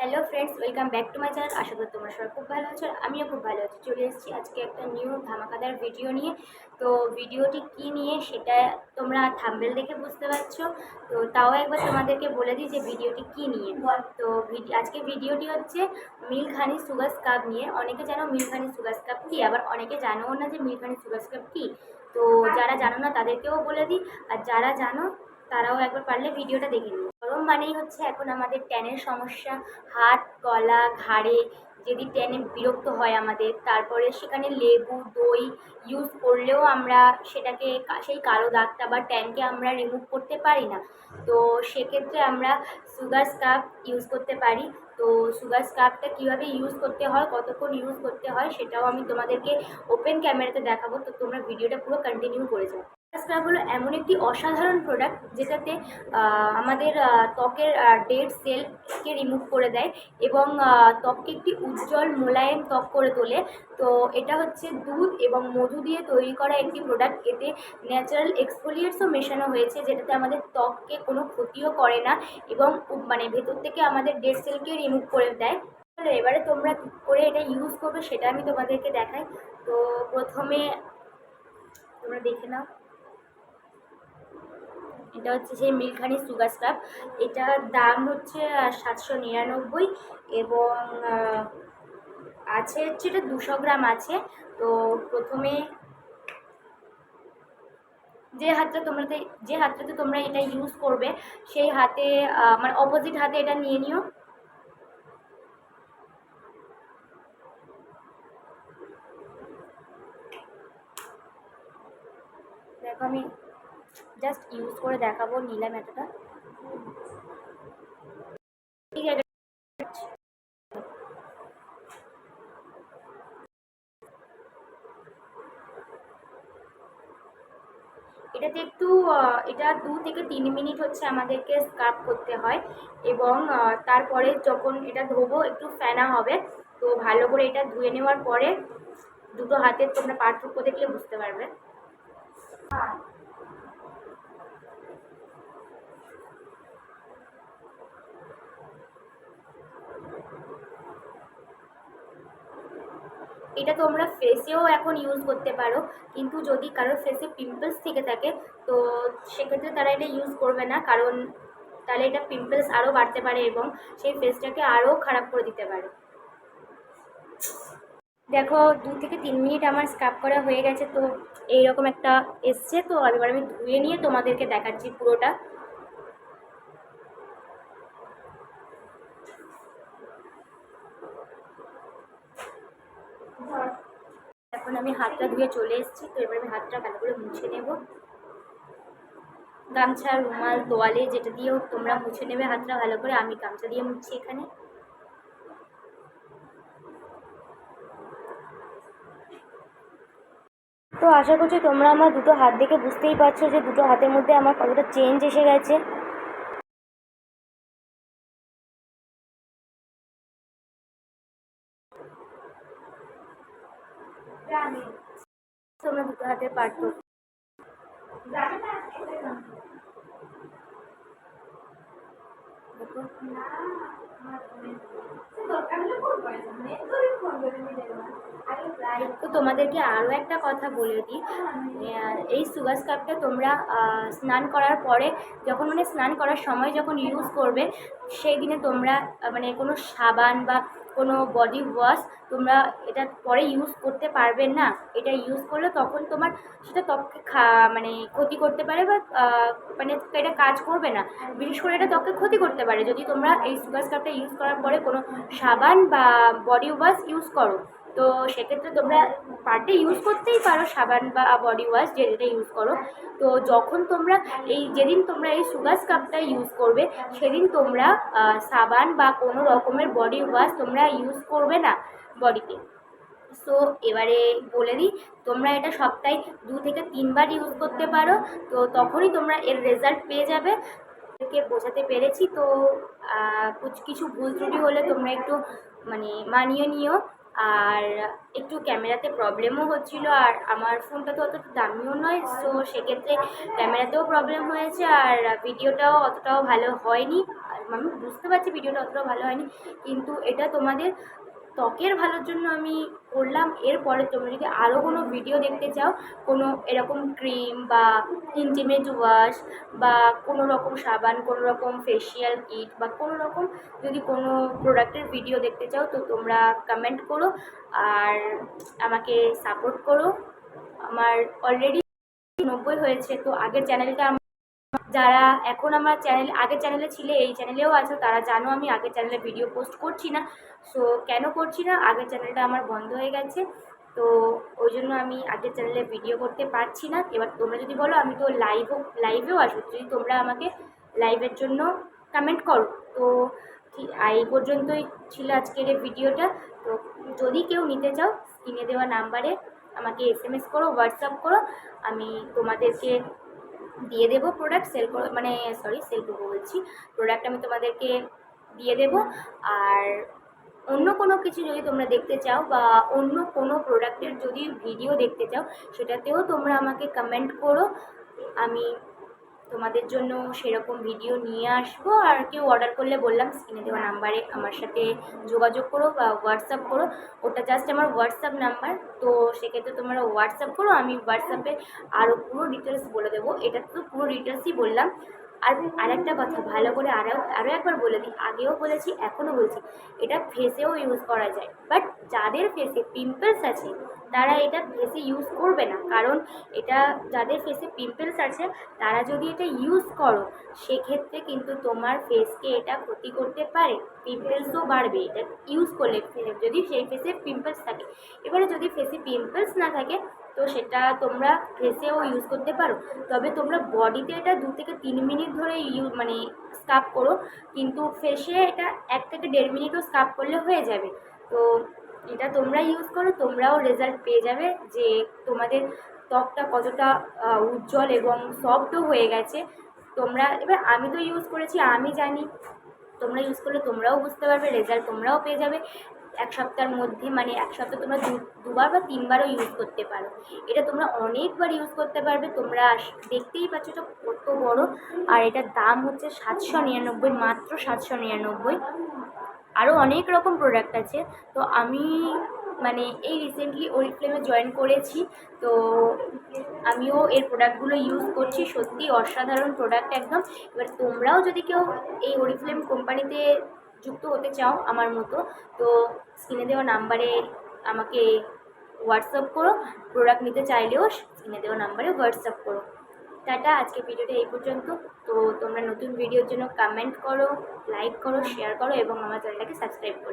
Hello friends, welcome back to my channel. আশা করি তোমরা সবাই খুব ভালো আছো আর আমিও খুব ভালো আছি। চলে এসেছি আজকে একটা নিউ ধামাকাদার ভিডিও নিয়ে। তো ভিডিওটি কি নিয়ে সেটা তোমরা থাম্বনেল দেখে বুঝতে পারছো। তো তাও একবার তোমাদেরকে বলে দিই যে ভিডিওটি কি নিয়ে। তো আজকে ভিডিওটি হচ্ছে মিল্ক হানি সুগার স্ক্রাব নিয়ে। অনেকে জানো মিল্ক হানি সুগার স্ক্রাব কী, আবার অনেকে জানোও না যে মিল্ক হানি সুগার স্ক্রাব কী। তো যারা জানো না তাদেরকেও বলে দিই, আর যারা জানো তারাও একবার পারলে ভিডিওটা দেখে নিই। গরম মানেই হচ্ছে এখন আমাদের ট্যানের সমস্যা, হাত, গলা, ঘাড়ে যদি ট্যানে বিরক্ত হয় আমাদের, তারপরে সেখানে লেবু, দই ইউজ করলেও আমরা সেটাকে সেই কালো দাগটা বা ট্যানকে আমরা রিমুভ করতে পারি না। তো সেক্ষেত্রে আমরা সুগার স্ক্রাব ইউজ করতে পারি। তো সুগার স্ক্রাবটা কীভাবে ইউজ করতে হয়, কতক্ষণ ইউজ করতে হয়, সেটাও আমি তোমাদেরকে ওপেন ক্যামেরাতে দেখাবো। তো তোমরা ভিডিওটা পুরো কন্টিনিউ করে যাও। স্ক্রাব হলো এমন একটি অসাধারণ প্রোডাক্ট যেটাতে আমাদের ত্বকের ডেড সেলকে রিমুভ করে দেয় এবং ত্বককে একটি উজ্জ্বল মোলায়েম ত্বক করে তোলে। তো এটা হচ্ছে দুধ এবং মধু দিয়ে তৈরি করা একটি প্রোডাক্ট। এতে ন্যাচারাল এক্সফোলিয়েটসও মেশানো হয়েছে, যেটাতে আমাদের ত্বককে কোনো ক্ষতিও করে না এবং মানে ভেতর থেকে আমাদের ডেড সেলকে রিমুভ করে দেয়। এবারে তোমরা কী করে এটা ইউজ করবে সেটা আমি তোমাদেরকে দেখাই। তো প্রথমে তোমরা দেখে নাও, এটা হচ্ছে সেই মিল্ক হানি সুগার স্ক্রাব। এটার দাম হচ্ছে 799 এবং আছে হচ্ছে এটা 200 গ্রাম আছে। তো প্রথমে যে হাতটাতে তোমরা এটা ইউজ করবে সেই হাতে মানে অপোজিট হাতে এটা নিয়ে নিও। দেখো আমি জাস্ট ইউজ করে দেখাবো, নিলাম এতটা। ঠিক আছে, এটাতে একটু এটা 2 থেকে 3 মিনিট হচ্ছে আমাদেরকে স্ক্রাব করতে হয় এবং তারপরে যখন এটা ধোবো একটু ফেনা হবে। তো ভালো করে এটা ধুয়ে নেওয়ার পরে দুটো হাতের তোমরা পার্থক্য দেখলে বুঝতে পারবে। এটা তোমরা ফেসেও এখন ইউজ করতে পারো, কিন্তু যদি কারোর ফেসে পিম্পলস থেকে থাকে তো সেক্ষেত্রে তারা এটা ইউজ করবে না, কারণ তাহলে এটা পিম্পলস আরও বাড়তে পারে এবং সেই ফেসটাকে আরও খারাপ করে দিতে পারে। দেখো 2 থেকে 3 মিনিট আমার স্ক্রাব করা হয়ে গেছে। তো এইরকম একটা এসছে। তো এবার আমি ধুয়ে নিয়ে তোমাদেরকে দেখাচ্ছি পুরোটা। এখন আমি হাতটা ধুয়ে চলে এসেছি। তো এবার আমি হাতটা ভালো করে মুছে নেব। গামছা, রুমাল, তোয়ালে যেটা দিয়েও তোমরা মুছে নেবে হাতটা ভালো করে। আমি গামছা দিয়ে মুছছি এখানে। তো আশা করছি তোমরা আমার দুটো হাত দেখে বুঝতেই পারছো যে দুটো হাতের মধ্যে আমার কতটা চেঞ্জ এসে গেছে। তোমরা দুটো হাতের পার্থক্য দেখো। তো তোমাদেরকে আরও একটা কথা বলে দিই, এই সুগার স্ক্রাবটা তোমরা স্নান করার পরে যখন মানে স্নান করার সময় যখন ইউজ করবে সেই দিনে তোমরা মানে কোনো সাবান বা কোনো বডি ওয়াশ তোমরা এটা পরে ইউজ করতে পারবেন না। এটা ইউজ করলে তখন তোমার সেটা ত্বককে মানে ক্ষতি করতে পারে বা মানে এটা কাজ করবে না। বিশেষ করে এটা ত্বককে ক্ষতি করতে পারে যদি তোমরা এই সুগার স্ক্রাবটা ইউজ করার পরে কোনো সাবান বা বডি ওয়াশ ইউজ করো। তো সেক্ষেত্রে তোমরা পার ডে ইউজ করতেই পারো সাবান বা বডি ওয়াশ, যেটা ইউজ করো। তো যখন তোমরা যেদিন তোমরা এই সুগার স্ক্রাবটা ইউজ করবে সেদিন তোমরা সাবান বা কোনো রকমের বডি ওয়াশ তোমরা ইউজ করবে না বডিতে। সো এবারে বলে দিই, তোমরা এটা সপ্তাহে 2 থেকে 3 বার ইউজ করতে পারো। তো তখনই তোমরা এর রেজাল্ট পেয়ে যাবে। কে বোঝাতে পেরেছি তো কিছু ভুল ত্রুটি হলে তোমরা একটু মানে মানিয়ে নিও। আর একটু ক্যামেরাতে প্রবলেমও হচ্ছিল, আর আমার ফোনটা তো অতটা দামিও নয়, সো সেক্ষেত্রে ক্যামেরাতেও প্রবলেম হয়েছে আর ভিডিওটাও অতটাও ভালো হয়নি। আর আমি বুঝতে পারছি ভিডিওটা অতটা ভালো হয়নি, কিন্তু এটা তোমাদের ত্বকের ভালোর জন্য আমি করলাম। এরপরে তোমরা যদি আরও কোনো ভিডিও দেখতে চাও, কোনো এরকম ক্রিম বা ইন্টিমেট ওয়াশ বা কোনো রকম সাবান, কোনো রকম ফেসিয়াল কিট বা কোনো রকম যদি কোনো প্রোডাক্টের ভিডিও দেখতে চাও, তো তোমরা কমেন্ট করো আর আমাকে সাপোর্ট করো। আমার অলরেডি 90 হয়েছে, তো আগের চ্যানেলটা যারা এখন আমার আগের চ্যানেলে ছিলে, এই চ্যানেলেও আছো, তারা জানো আমি আগের চ্যানেলে ভিডিও পোস্ট করছি না। সো কেন করছি না, আগের চ্যানেলটা আমার বন্ধ হয়ে গেছে, তো ওই জন্য আমি আগের চ্যানেলে ভিডিও করতে পারছি না। এবার তোমরা যদি বলো, আমি তো লাইভেও আসবো, যদি তোমরা আমাকে লাইভের জন্য কমেন্ট করো। তো এই পর্যন্তই ছিল আজকের এই ভিডিওটা। তো যদি কেউ নিতে চাও, স্ক্রিনে দেওয়া নাম্বারে আমাকে SMS করো, হোয়াটসঅ্যাপ করো, আমি তোমাদেরকে দিয়ে দেবো প্রোডাক্ট সেল করবো বলছি, প্রোডাক্ট আমি তোমাদেরকে দিয়ে দেবো। আর অন্য কোনো কিছু যদি তোমরা দেখতে চাও বা অন্য কোনো প্রোডাক্টের যদি ভিডিও দেখতে চাও, সেটাতেও তোমরা আমাকে কমেন্ট করো, আমি তোমাদের জন্য সেরকম ভিডিও নিয়ে আসবো। আর কেউ অর্ডার করলে বললাম স্ক্রিনে দেওয়া নাম্বারে আমার সাথে যোগাযোগ করো বা হোয়াটসঅ্যাপ করো, ওটা জাস্ট আমার হোয়াটসঅ্যাপ নাম্বার। তো সেক্ষেত্রে তোমরা হোয়াটসঅ্যাপ করো, আমি হোয়াটসঅ্যাপে আরও পুরো ডিটেলস বলে দেবো। এটা তো পুরো ডিটেলসই বললাম। আরেকটা কথা ভালো করে আরও একবার বলে দিই, আগেও বলেছি এখনও বলছি, এটা ফেসেও ইউজ করা যায়, বাট যাদের ফেসে পিম্পলস আছে তারা এটা ফেসে ইউজ করবে না। কারণ এটা যাদের ফেসে পিম্পলস আছে তারা যদি এটা ইউজ করো, সেক্ষেত্রে কিন্তু তোমার ফেসকে এটা ক্ষতি করতে পারে, পিম্পলসও বাড়বে এটা ইউজ করলে, যদি সেই ফেসে পিম্পলস থাকে। এবারে যদি ফেসে পিম্পলস না থাকে, তো সেটা তোমরা ফেসেও ইউজ করতে পারো, তবে তোমরা বডিতে এটা 2 থেকে 3 মিনিট ধরে স্ক্রাব করো, কিন্তু ফেসে এটা 1 থেকে 1.5 মিনিটও স্ক্রাব করলে হয়ে যাবে। তো এটা তোমরা ইউজ করো, তোমরাও রেজাল্ট পেয়ে যাবে যে তোমাদের ত্বকটা কতটা উজ্জ্বল এবং সফটও হয়ে গেছে। এবার আমি তো ইউজ করেছি, আমি জানি, তোমরা ইউজ করলে তোমরাও বুঝতে পারবে, রেজাল্ট তোমরাও পেয়ে যাবে 1 সপ্তাহের মধ্যে। মানে 1 সপ্তাহ তোমরা দুবার বা 3বারও ইউজ করতে পারো, এটা তোমরা অনেকবার ইউজ করতে পারবে। তোমরা দেখতেই পাচ্ছ এটা কত বড়, আর এটার দাম হচ্ছে 799, মাত্র 799। আরও অনেক রকম প্রোডাক্ট আছে। তো আমি এই রিসেন্টলি ওরিফ্লেমে জয়েন করেছি, তো আমিও এর প্রোডাক্টগুলো ইউজ করছি, সত্যি অসাধারণ প্রোডাক্ট একদম। এবার তোমরাও যদি কেউ এই ওরিফ্লেম কোম্পানিতে যুক্ত হতে চাও আমার মতো, তো স্ক্রিনে দেওয়া নাম্বারে আমাকে হোয়াটসঅ্যাপ করো, প্রোডাক্ট নিতে চাইলেও স্ক্রিনে দেওয়া নাম্বারে হোয়াটসঅ্যাপ করো। টাটা, আজকে ভিডিওটা এই পর্যন্ত। তো তোমরা নতুন ভিডিওর জন্য কমেন্ট করো, লাইক করো, শেয়ার করো এবং আমার চ্যানেলটাকে সাবস্ক্রাইব করো।